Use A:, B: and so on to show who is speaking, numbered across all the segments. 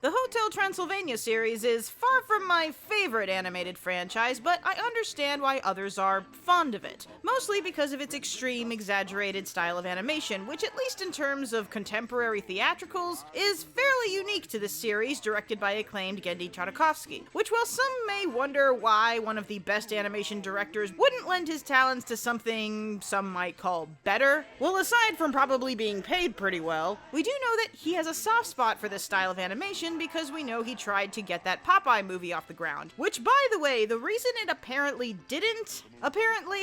A: The Hotel Transylvania series is far from my favorite animated franchise, but I understand why others are fond of it. Mostly because of its extreme, exaggerated style of animation, which at least in terms of contemporary theatricals, is fairly unique to this series directed by acclaimed Genndy Tartakovsky, which while some may wonder why one of the best animation directors wouldn't lend his talents to something some might call better, well, aside from probably being paid pretty well, we do know that he has a soft spot for this style of animation because we know he tried to get that Popeye movie off the ground, which, by the way, the reason it apparently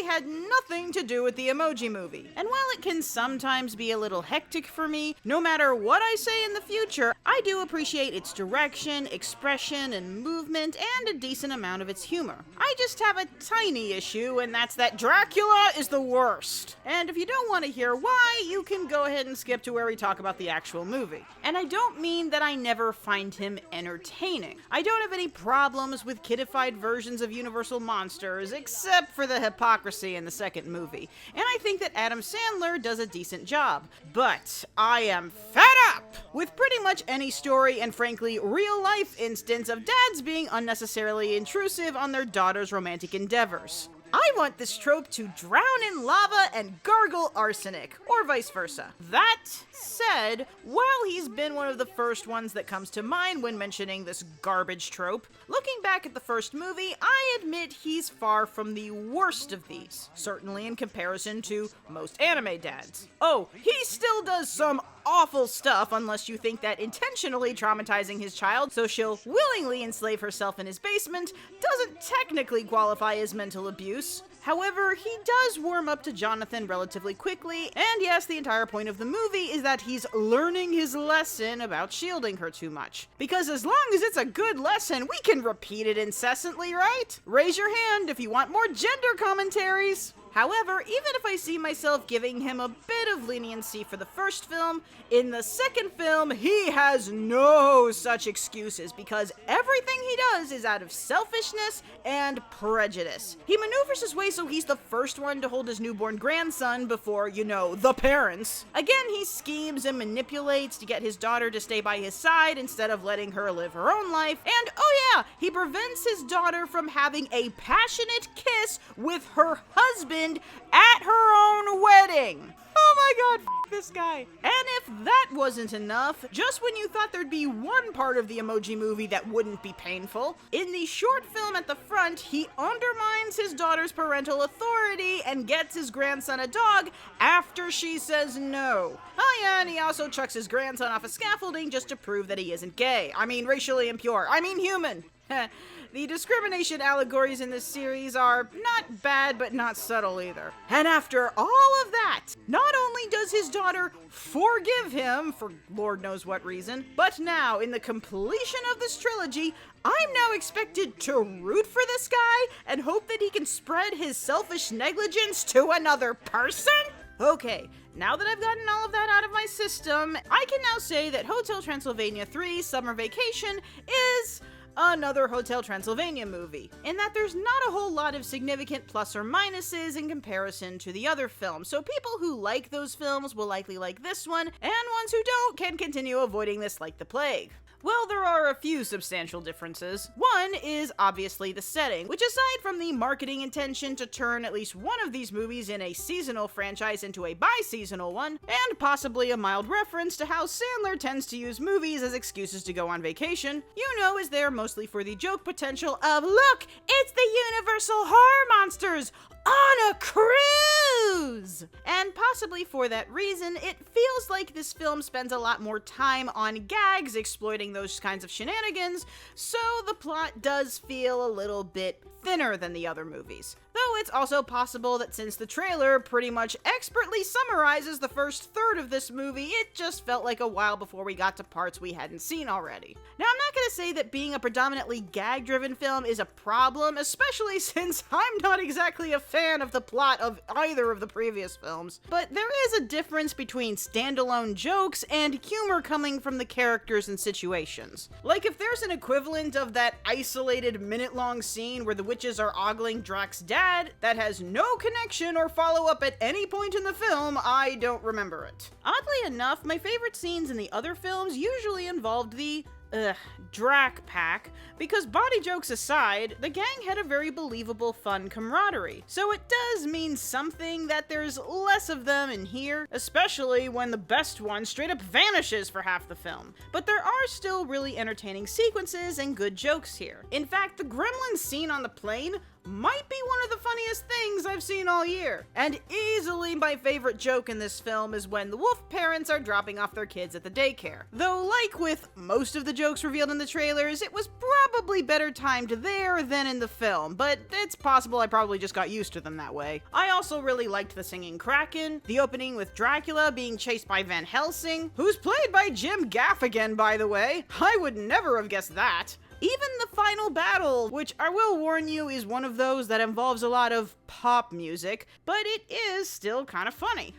A: had nothing to do with the Emoji Movie. And while it can sometimes be a little hectic for me, no matter what I say in the future, I do appreciate its direction, expression, and movement, and a decent amount of its humor. I just have a tiny issue, and that's that Dracula is the worst. And if you don't want to hear why, you can go ahead and skip to where we talk about the actual movie. And I don't mean that I never find him entertaining. I don't have any problems with kiddified versions of Universal monsters, except for the hypocrisy in the second movie. And I think that Adam Sandler does a decent job. But I am fed up with pretty much any story and frankly real-life instance of dads being unnecessarily intrusive on their daughter's romantic endeavors. I want this trope to drown in lava and gargle arsenic, or vice versa. That said, while he's been one of the first ones that comes to mind when mentioning this garbage trope, looking back at the first movie, I admit he's far from the worst of these, certainly in comparison to most anime dads. Oh, he still does some awful stuff unless you think that intentionally traumatizing his child so she'll willingly enslave herself in his basement doesn't technically qualify as mental abuse. However, he does warm up to Jonathan relatively quickly, and yes, the entire point of the movie is that he's learning his lesson about shielding her too much. Because as long as it's a good lesson, we can repeat it incessantly, right? Raise your hand if you want more gender commentaries! However, even if I see myself giving him a bit of leniency for the first film, in the second film, he has no such excuses because everything he does is out of selfishness and prejudice. He maneuvers his way so he's the first one to hold his newborn grandson before, the parents. Again, he schemes and manipulates to get his daughter to stay by his side instead of letting her live her own life. And oh yeah, he prevents his daughter from having a passionate kiss with her husband at her own wedding. Oh my god, this guy. And if that wasn't enough, just when you thought there'd be one part of the Emoji Movie that wouldn't be painful, in the short film at the front, he undermines his daughter's parental authority and gets his grandson a dog after she says no. Oh yeah, and he also chucks his grandson off a scaffolding just to prove that he isn't gay. I mean racially impure. I mean human. The discrimination allegories in this series are not bad, but not subtle either. And after all of that, not only does his daughter forgive him, for Lord knows what reason, but now, in the completion of this trilogy, I'm now expected to root for this guy and hope that he can spread his selfish negligence to another person? Okay, now that I've gotten all of that out of my system, I can now say that Hotel Transylvania 3 Summer Vacation is another Hotel Transylvania movie, in that there's not a whole lot of significant plus or minuses in comparison to the other films, so people who like those films will likely like this one, and ones who don't can continue avoiding this like the plague. Well, there are a few substantial differences. One is obviously the setting, which aside from the marketing intention to turn at least one of these movies in a seasonal franchise into a bi-seasonal one, and possibly a mild reference to how Sandler tends to use movies as excuses to go on vacation, is there mostly for the joke potential of, look, it's the Universal Horror Monsters on a cruise! And possibly for that reason, it feels like this film spends a lot more time on gags exploiting those kinds of shenanigans, so the plot does feel a little bit thinner than the other movies. Though it's also possible that since the trailer pretty much expertly summarizes the first third of this movie, it just felt like a while before we got to parts we hadn't seen already. Now, I'm not gonna say that being a predominantly gag-driven film is a problem, especially since I'm not exactly a fan of the plot of either of the previous films, but there is a difference between standalone jokes and humor coming from the characters and situations. Like if there's an equivalent of that isolated minute-long scene where the witches are ogling Drac's dad that has no connection or follow-up at any point in the film, I don't remember it. Oddly enough, my favorite scenes in the other films usually involved the Drac pack, because body jokes aside, the gang had a very believable, fun camaraderie. So it does mean something that there's less of them in here, especially when the best one straight up vanishes for half the film. But there are still really entertaining sequences and good jokes here. In fact, the gremlin scene on the plane might be one of the funniest things I've seen all year. And easily my favorite joke in this film is when the wolf parents are dropping off their kids at the daycare. Though like with most of the jokes revealed in the trailers, it was probably better timed there than in the film, but it's possible I probably just got used to them that way. I also really liked the singing Kraken, the opening with Dracula being chased by Van Helsing, who's played by Jim Gaffigan, by the way. I would never have guessed that. Even the final battle, which I will warn you is one of those that involves a lot of pop music, but it is still kind of funny.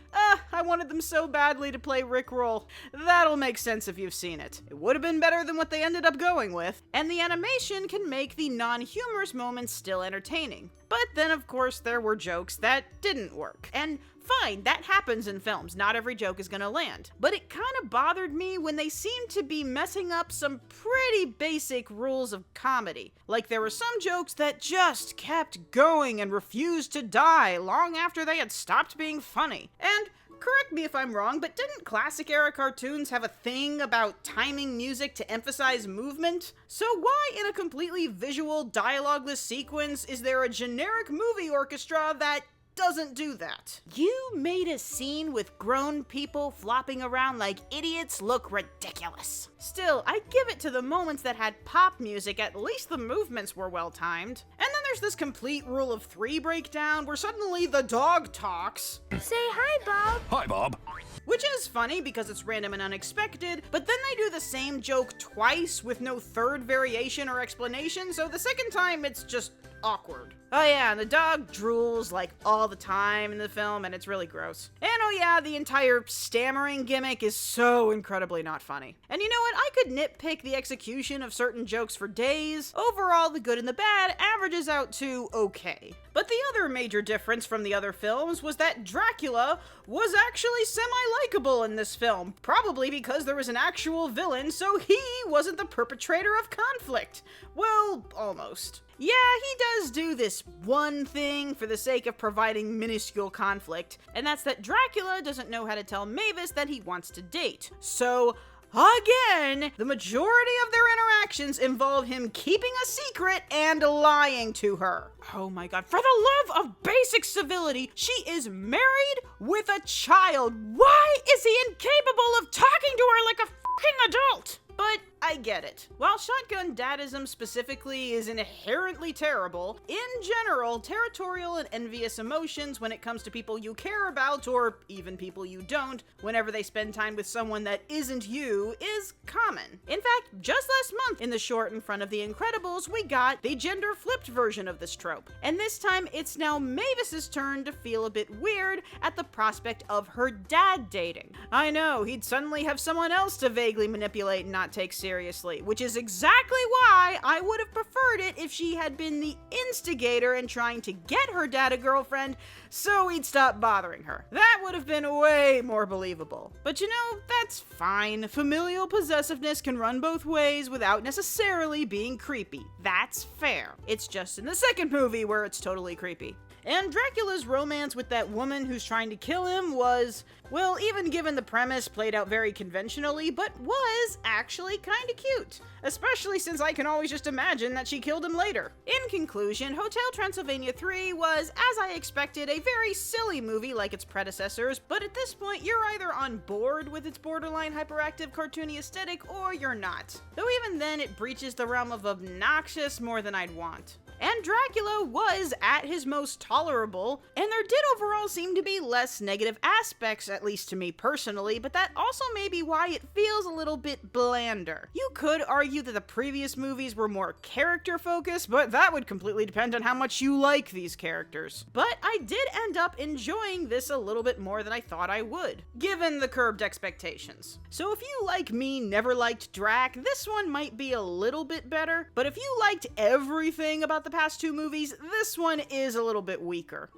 A: I wanted them so badly to play Rickroll. That'll make sense if you've seen it. It would have been better than what they ended up going with, and the animation can make the non-humorous moments still entertaining. But then of course there were jokes that didn't work, and fine, that happens in films, not every joke is gonna land. But it kind of bothered me when they seemed to be messing up some pretty basic rules of comedy. Like there were some jokes that just kept going and refused to die long after they had stopped being funny. And correct me if I'm wrong, but didn't classic era cartoons have a thing about timing music to emphasize movement? So why in a completely visual, dialogueless sequence is there a generic movie orchestra that doesn't do that? You made a scene with grown people flopping around like idiots look ridiculous. Still, I give it to the moments that had pop music, at least the movements were well timed. And then there's this complete rule of three breakdown where suddenly the dog talks.
B: Say hi, Bob.
C: Hi, Bob.
A: Which is funny because it's random and unexpected, but then they do the same joke twice with no third variation or explanation, so the second time it's just awkward. Oh yeah, and the dog drools like all the time in the film, and it's really gross. And oh yeah, the entire stammering gimmick is so incredibly not funny. And you know what? I could nitpick the execution of certain jokes for days. Overall, the good and the bad averages out to okay. But the other major difference from the other films was that Dracula was actually semi-likable in this film, probably because there was an actual villain, so he wasn't the perpetrator of conflict. Well, almost. Yeah, he does do this one thing for the sake of providing minuscule conflict, and that's that Dracula doesn't know how to tell Mavis that he wants to date. So, again, the majority of their interactions involve him keeping a secret and lying to her. Oh my god, for the love of basic civility, she is married with a child. Why is he incapable of talking to her like a fucking adult? But I get it. While shotgun dadism specifically is inherently terrible, in general, territorial and envious emotions when it comes to people you care about, or even people you don't, whenever they spend time with someone that isn't you, is common. In fact, just last month in the short in front of The Incredibles, we got the gender-flipped version of this trope. And this time, it's now Mavis's turn to feel a bit weird at the prospect of her dad dating. I know, he'd suddenly have someone else to vaguely manipulate and not take seriously, which is exactly why I would have preferred it if she had been the instigator in trying to get her dad a girlfriend so he'd stop bothering her. That would have been way more believable. But you know, that's fine. Familial possessiveness can run both ways without necessarily being creepy. That's fair. It's just in the second movie where it's totally creepy. And Dracula's romance with that woman who's trying to kill him was, well, even given the premise, played out very conventionally, but was actually kinda cute. Especially since I can always just imagine that she killed him later. In conclusion, Hotel Transylvania 3 was, as I expected, a very silly movie like its predecessors, but at this point you're either on board with its borderline hyperactive cartoony aesthetic or you're not. Though even then it breaches the realm of obnoxious more than I'd want. And Dracula was at his most tolerable, and there did overall seem to be less negative aspects, at least to me personally, but that also may be why it feels a little bit blander. You could argue that the previous movies were more character-focused, but that would completely depend on how much you like these characters. But I did end up enjoying this a little bit more than I thought I would, given the curbed expectations. So if you, like me, never liked Drac, this one might be a little bit better, but if you liked everything about the past two movies, this one is a little bit weaker.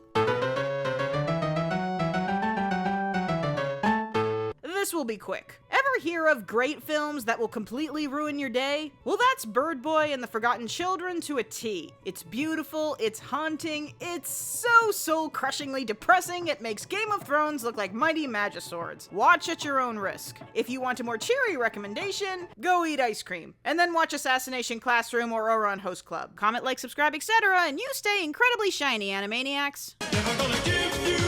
A: This will be quick. Ever ever hear of great films that will completely ruin your day? Well, that's Bird Boy and the Forgotten Children to a T. It's beautiful, it's haunting, it's so soul-crushingly depressing, it makes Game of Thrones look like mighty Magiswords. Watch at your own risk. If you want a more cheery recommendation, go eat ice cream. And then watch Assassination Classroom or Ouran Host Club. Comment, like, subscribe, etc., and you stay incredibly shiny, Animaniacs.
B: Never gonna give you